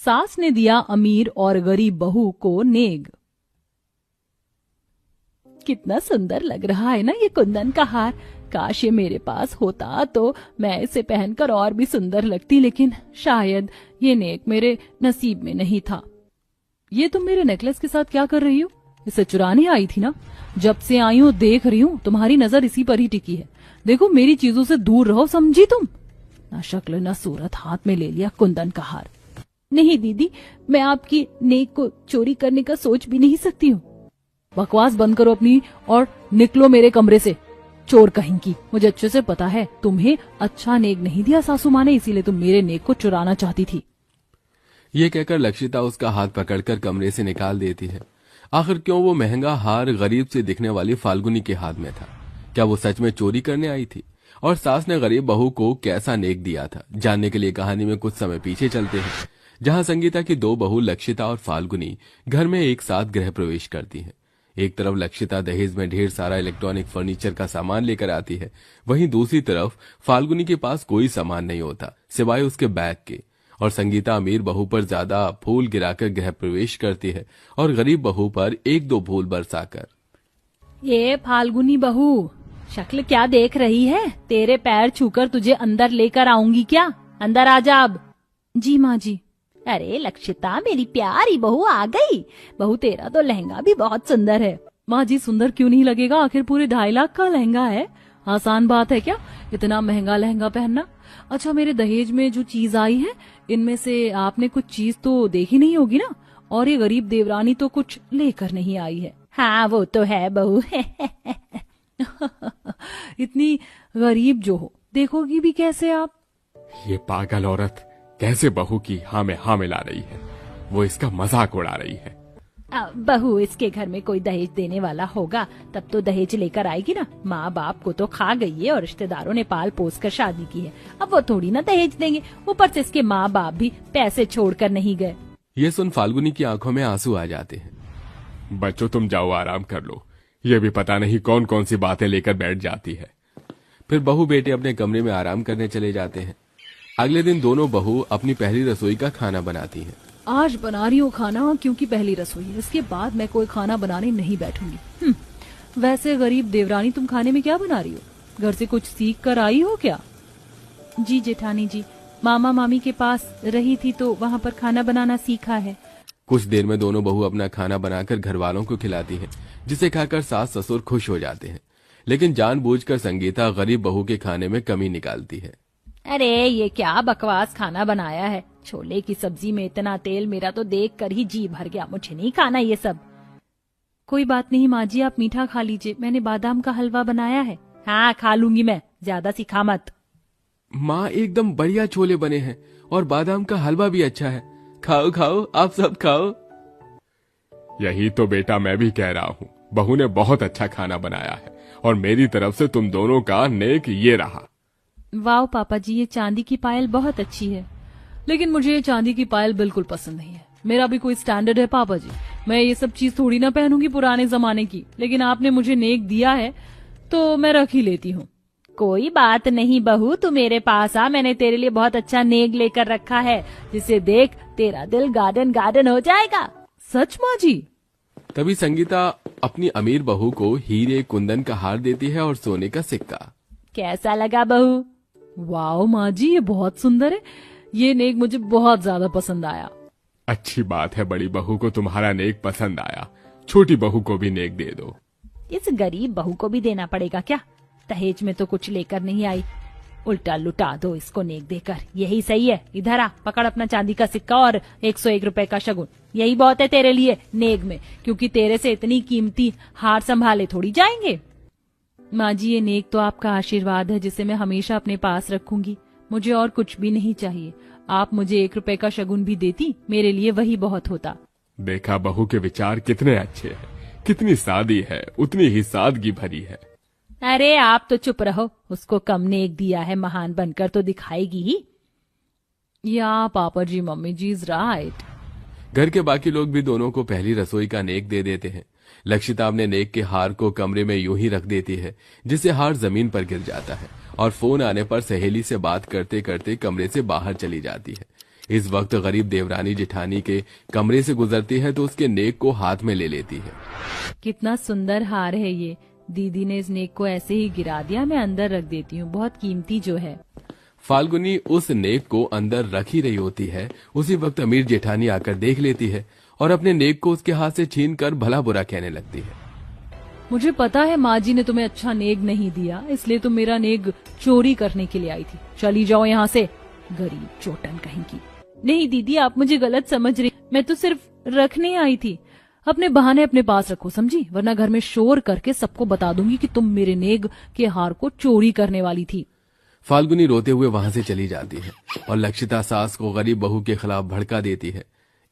सास ने दिया अमीर और गरीब बहू को नेग। कितना सुंदर लग रहा है ना ये कुंदन का हार। काश ये मेरे पास होता तो मैं इसे पहनकर और भी सुंदर लगती, लेकिन शायद ये नेक मेरे नसीब में नहीं था। ये तुम मेरे नेकलेस के साथ क्या कर रही हो? इसे चुराने आई थी ना? जब से आई हूँ देख रही हूँ तुम्हारी नजर इसी पर ही टिकी है। देखो मेरी चीजों से दूर रहो, समझी तुम? ना शक्ल ना सूरत, हाथ में ले लिया कुंदन का हार। नहीं दीदी, मैं आपकी नेक को चोरी करने का सोच भी नहीं सकती हूँ। बकवास बंद करो अपनी और निकलो मेरे कमरे से, चोर कहीं की। मुझे अच्छे से पता है तुम्हें अच्छा नेक नहीं दिया सासू माँ ने, इसीलिए तुम मेरे नेक को चुराना चाहती थी। ये कहकर लक्षिता उसका हाथ पकड़कर कमरे से निकाल देती है। आखिर क्यों वो महंगा हार गरीब से दिखने वाली फाल्गुनी के हाथ में था? क्या वो सच में चोरी करने आई थी? और सास ने गरीब बहू को कैसा नेक दिया था? जानने के लिए कहानी में कुछ समय पीछे चलते हैं, जहां संगीता की दो बहू लक्षिता और फाल्गुनी घर में एक साथ गृह प्रवेश करती हैं। एक तरफ लक्षिता दहेज में ढेर सारा इलेक्ट्रॉनिक फर्नीचर का सामान लेकर आती है, वहीं दूसरी तरफ फाल्गुनी के पास कोई सामान नहीं होता सिवाय उसके बैग के। और संगीता अमीर बहू पर ज्यादा फूल गिराकर गृह प्रवेश करती है और गरीब बहू पर एक दो फूल बरसाकर। ये फाल्गुनी बहू, शक्ल क्या देख रही है? तेरे पैर छूकर तुझे अंदर लेकर आऊंगी क्या? अंदर आ जा अब। जी माँ जी। अरे लक्षिता, मेरी प्यारी बहू आ गई। बहू तेरा तो लहंगा भी बहुत सुंदर है। माँ जी सुंदर क्यों नहीं लगेगा? आखिर पूरे 2.5 लाख का लहंगा है। आसान बात है क्या इतना महंगा लहंगा पहनना? अच्छा, मेरे दहेज में जो चीज आई है इनमें से आपने कुछ चीज तो देखी नहीं होगी ना? और ये गरीब देवरानी तो कुछ लेकर नहीं आई है। हाँ वो तो है बहू। इतनी गरीब जो हो, देखोगी भी कैसे आप? ये पागल औरत कैसे बहू की हाँ में हाँ मिला रही है? वो इसका मजाक उड़ा रही है। बहू इसके घर में कोई दहेज देने वाला होगा तब तो दहेज लेकर आएगी ना। माँ बाप को तो खा गई है और रिश्तेदारों ने पाल पोस कर शादी की है, अब वो थोड़ी ना दहेज देंगे। ऊपर से इसके माँ बाप भी पैसे छोड़कर नहीं गए। ये सुन फाल्गुनी की आंखों में आंसू आ जाते हैं। बच्चों तुम जाओ आराम कर लो, ये भी पता नहीं कौन कौन सी बातें लेकर बैठ जाती है। फिर बहू बेटे अपने कमरे में आराम करने चले जाते हैं। अगले दिन दोनों बहू अपनी पहली रसोई का खाना बनाती हैं। आज बना रही हूँ खाना क्योंकि पहली रसोई है, इसके बाद मैं कोई खाना बनाने नहीं बैठूंगी। वैसे गरीब देवरानी, तुम खाने में क्या बना रही हो? घर से कुछ सीख कर आई हो क्या? जी जेठानी जी, मामा मामी के पास रही थी तो वहाँ पर खाना बनाना सीखा है। कुछ देर में दोनों बहू अपना खाना बनाकर घर वालों को खिलाती हैं, जिसे खाकर सास ससुर खुश हो जाते हैं। लेकिन जानबूझकर संगीता गरीब बहू के खाने में कमी निकालती है। अरे ये क्या बकवास खाना बनाया है? छोले की सब्जी में इतना तेल, मेरा तो देख कर ही जी भर गया। मुझे नहीं खाना ये सब। कोई बात नहीं माँ जी, आप मीठा खा लीजिए, मैंने बादाम का हलवा बनाया है। हाँ खा लूंगी मैं, ज्यादा सिखा मत। माँ एकदम बढ़िया छोले बने हैं और बादाम का हलवा भी अच्छा है। खाओ खाओ, आप सब खाओ। यही तो बेटा मैं भी कह रहा हूँ, बहू ने बहुत अच्छा खाना बनाया है और मेरी तरफ से तुम दोनों का नेक ये रहा। वाह पापा जी, ये चांदी की पायल बहुत अच्छी है। लेकिन मुझे ये चांदी की पायल बिल्कुल पसंद नहीं है। मेरा भी कोई स्टैंडर्ड है पापा जी, मैं ये सब चीज थोड़ी ना पहनूंगी पुराने जमाने की। लेकिन आपने मुझे नेक दिया है तो मैं रख ही लेती हूँ। कोई बात नहीं बहू, तू मेरे पास आ, मैंने तेरे लिए बहुत अच्छा नेक लेकर रखा है, जिसे देख तेरा दिल गार्डन गार्डन हो जाएगा। सच माँ जी? तभी संगीता अपनी अमीर बहू को हीरे कुंदन का हार देती है और सोने का सिक्का। कैसा लगा बहू? वाओ माँ जी, ये बहुत सुंदर है। ये नेक मुझे बहुत ज्यादा पसंद आया। अच्छी बात है, बड़ी बहू को तुम्हारा नेक पसंद आया, छोटी बहू को भी नेक दे दो। इस गरीब बहू को भी देना पड़ेगा क्या? दहेज में तो कुछ लेकर नहीं आई, उल्टा लुटा दो इसको नेक देकर। यही सही है। इधर आ, पकड़ अपना चांदी का सिक्का और 101 रुपए का शगुन। यही बहुत है तेरे लिए नेक में, क्योंकि तेरे से इतनी कीमती हार संभाले थोड़ी जाएंगे। माँ जी, ये नेक तो आपका आशीर्वाद है, जिसे मैं हमेशा अपने पास रखूंगी। मुझे और कुछ भी नहीं चाहिए। आप मुझे 1 रुपए का शगुन भी देती, मेरे लिए वही बहुत होता। देखा बहू के विचार कितने अच्छे हैं, कितनी सादी है, उतनी ही सादगी भरी है। अरे आप तो चुप रहो, उसको कम नेक दिया है, महान बनकर तो दिखाएगी ही। या पापा जी, मम्मी जी इज राइट। घर के बाकी लोग भी दोनों को पहली रसोई का नेक दे देते हैं। लक्षिता अपने नेक के हार को कमरे में यूं ही रख देती है, जिससे हार जमीन पर गिर जाता है और फोन आने पर सहेली से बात करते करते कमरे से बाहर चली जाती है। इस वक्त गरीब देवरानी जेठानी के कमरे से गुजरती है तो उसके नेक को हाथ में ले लेती है। कितना सुंदर हार है ये। दीदी ने इस नेक को ऐसे ही गिरा दिया, मैं अंदर रख देती हूँ, बहुत कीमती जो है। फाल्गुनी उस नेक को अंदर रख ही रही होती है, उसी वक्त अमीर जेठानी आकर देख लेती है और अपने नेक को उसके हाथ से छीन कर भला बुरा कहने लगती है। मुझे पता है माँ जी ने तुम्हें अच्छा नेक नहीं दिया, इसलिए तुम मेरा नेक चोरी करने के लिए आई थी। चली जाओ यहाँ से, गरीब चोटन कहीं की। नहीं दीदी, आप मुझे गलत समझ रही, मैं तो सिर्फ रखने आई थी। अपने बहाने अपने पास रखो, समझी, वरना घर में शोर करके सबको बता दूंगी कि तुम मेरे नेक के हार को चोरी करने वाली थी। फाल्गुनी रोते हुए वहां से चली जाती है और लक्षिता सास को गरीब बहू के खिलाफ भड़का देती है।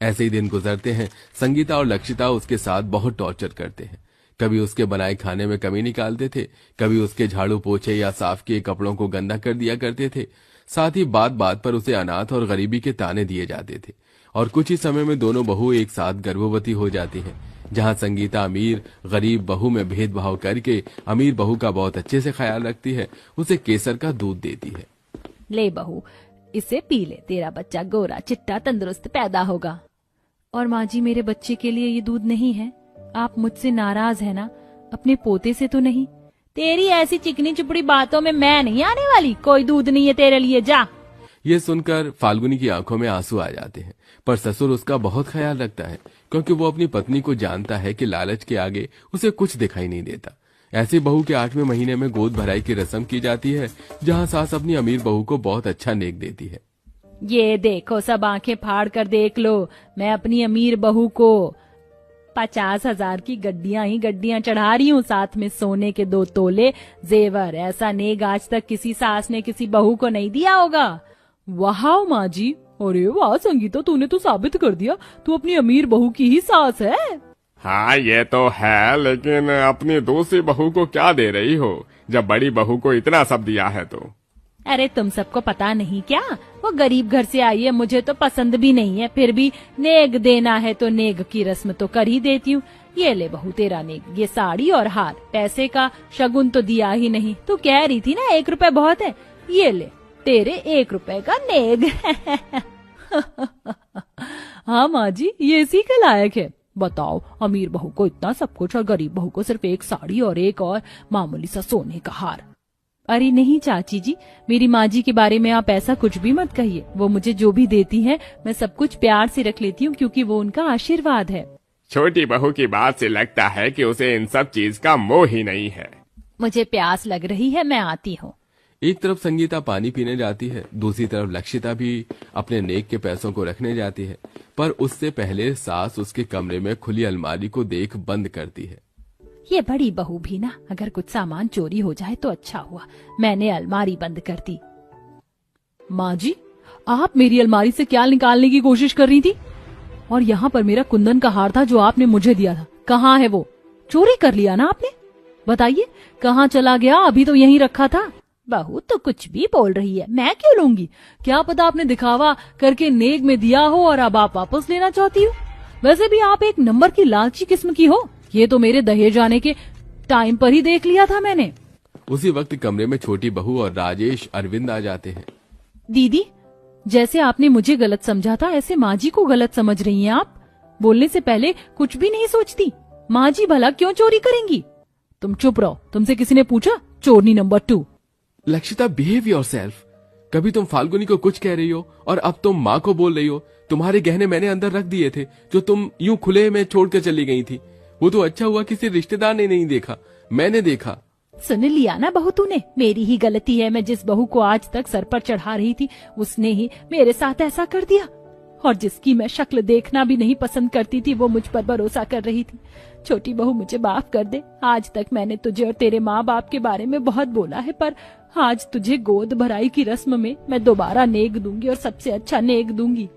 ऐसे ही दिन गुजरते हैं। संगीता और लक्षिता उसके साथ बहुत टॉर्चर करते हैं। कभी उसके बनाए खाने में कमी निकालते थे, कभी उसके झाड़ू पोछे या साफ किए कपड़ों को गंदा कर दिया करते थे। साथ ही बात बात पर उसे अनाथ और गरीबी के ताने दिए जाते थे। और कुछ ही समय में दोनों बहू एक साथ गर्भवती हो जाती हैं। जहां संगीता अमीर गरीब बहू में भेदभाव करके अमीर बहू का बहुत अच्छे से ख्याल रखती है, उसे केसर का दूध देती है। ले बहू, इसे पी ले, तेरा बच्चा गोरा चिट्टा तंदुरुस्त पैदा होगा। और माँ जी, मेरे बच्चे के लिए ये दूध नहीं है। आप मुझसे नाराज है ना? अपने पोते से तो नहीं? तेरी ऐसी चिकनी चुपड़ी बातों में मैं नहीं आने वाली। कोई दूध नहीं है तेरे लिए, जा। ये सुनकर फाल्गुनी की आंखों में आंसू आ जाते हैं, पर ससुर उसका बहुत ख्याल रखता है, क्योंकि वो अपनी पत्नी को जानता है कि लालच के आगे उसे कुछ दिखाई नहीं देता। ऐसी बहू के 8वें महीने में गोद भराई की रस्म की जाती है, जहां सास अपनी अमीर बहू को बहुत अच्छा नेक देती है। ये देखो, सब आंखें फाड़ कर देख लो, मैं अपनी अमीर बहू को 50,000 की गड्डियां ही गड्डियां चढ़ा रही हूँ, साथ में सोने के 2 तोले जेवर। ऐसा नेक आज तक किसी सास ने किसी बहू को नहीं दिया होगा। वाह माँ जी, अरे वाह संगीता, तूने तो साबित कर दिया तू अपनी अमीर बहू की ही सास है। हाँ ये तो है, लेकिन अपनी दूसरी बहू को क्या दे रही हो जब बड़ी बहू को इतना सब दिया है तो? अरे तुम सबको पता नहीं क्या, वो गरीब घर से आई है, मुझे तो पसंद भी नहीं है, फिर भी नेक देना है तो नेक की रस्म तो कर ही देती हूँ। ये ले बहू तेरा नेक, ये साड़ी और हार। पैसे का शगुन तो दिया ही नहीं, तू कह रही थी ना 1 रुपए बहुत है, ये ले तेरे 1 रुपए का नेक। हाँ माँ जी, ये इसी के लायक है। बताओ, अमीर बहू को इतना सब कुछ और गरीब बहू को सिर्फ 1 साड़ी और एक और मामूली सा सोने का हार। अरे नहीं चाची जी, मेरी माँ जी के बारे में आप ऐसा कुछ भी मत कहिए। वो मुझे जो भी देती है मैं सब कुछ प्यार से रख लेती हूँ, क्योंकि वो उनका आशीर्वाद है। छोटी बहू की बात से लगता है कि उसे इन सब चीज का मोह ही नहीं है। मुझे प्यास लग रही है, मैं आती हूँ। एक तरफ संगीता पानी पीने जाती है, दूसरी तरफ लक्षिता भी अपने नेक के पैसों को रखने जाती है, पर उससे पहले सास उसके कमरे में खुली अलमारी को देख बंद करती है। ये बड़ी बहू भी ना, अगर कुछ सामान चोरी हो जाए तो अच्छा हुआ मैंने अलमारी बंद कर दी। माँ जी, आप मेरी अलमारी से क्या निकालने की कोशिश कर रही थी? और यहाँ पर मेरा कुंदन का हार था जो आपने मुझे दिया था, कहाँ है वो? चोरी कर लिया ना आपने? बताइए कहाँ चला गया? अभी तो यहीं रखा था। बहू तो कुछ भी बोल रही है, मैं क्यों लूंगी? क्या पता आपने दिखावा करके नेक में दिया हो और अब आप वापस लेना चाहती हो। वैसे भी आप एक नंबर की लालची किस्म की हो। ये तो मेरे दहेज आने के टाइम पर ही देख लिया था मैंने। उसी वक्त कमरे में छोटी बहू और राजेश अरविंद आ जाते हैं। दीदी, जैसे आपने मुझे गलत समझा था, ऐसे माँ जी को गलत समझ रही हैं आप। बोलने से पहले कुछ भी नहीं सोचती। माँ जी भला क्यों चोरी करेंगी? तुम चुप रहो, तुमसे किसी ने पूछा? चोरनी नंबर 2। Lakshita, behave yourself. कभी तुम फाल्गुनी को कुछ कह रही हो और अब तुम माँ को बोल रही हो। तुम्हारे गहने मैंने अंदर रख दिए थे जो तुम यूं खुले में छोड़कर चली गई थी। वो तो अच्छा हुआ किसी रिश्तेदार ने नहीं देखा, मैंने देखा। सुन लिया ना बहू तूने, मेरी ही गलती है। मैं जिस बहू को आज तक सर पर चढ़ा रही थी उसने ही मेरे साथ ऐसा कर दिया। और जिसकी मैं शक्ल देखना भी नहीं पसंद करती थी वो मुझ पर भरोसा कर रही थी। छोटी बहू मुझे माफ कर दे। आज तक मैंने तुझे और तेरे माँ बाप के बारे में बहुत बोला है, पर आज तुझे गोद भराई की रस्म में मैं दोबारा नेक दूंगी और सबसे अच्छा नेक दूंगी।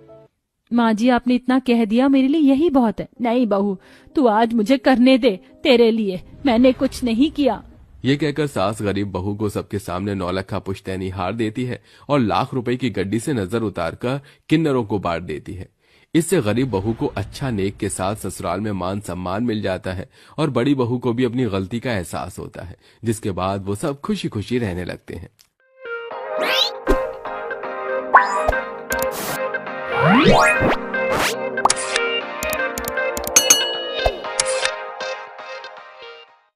माँ जी, आपने इतना कह दिया, मेरे लिए यही बहुत है। नहीं बहू, तू आज मुझे करने दे, तेरे लिए मैंने कुछ नहीं किया। ये कहकर सास गरीब बहू को सबके सामने 9 लाख का पुश्तैनी हार देती है और लाख रुपए की गड्डी से नजर उतारकर किन्नरों को बांट देती है। इससे गरीब बहू को अच्छा नेक के साथ ससुराल में मान सम्मान मिल जाता है और बड़ी बहू को भी अपनी गलती का एहसास होता है, जिसके बाद वो सब खुशी खुशी रहने लगते हैं। है।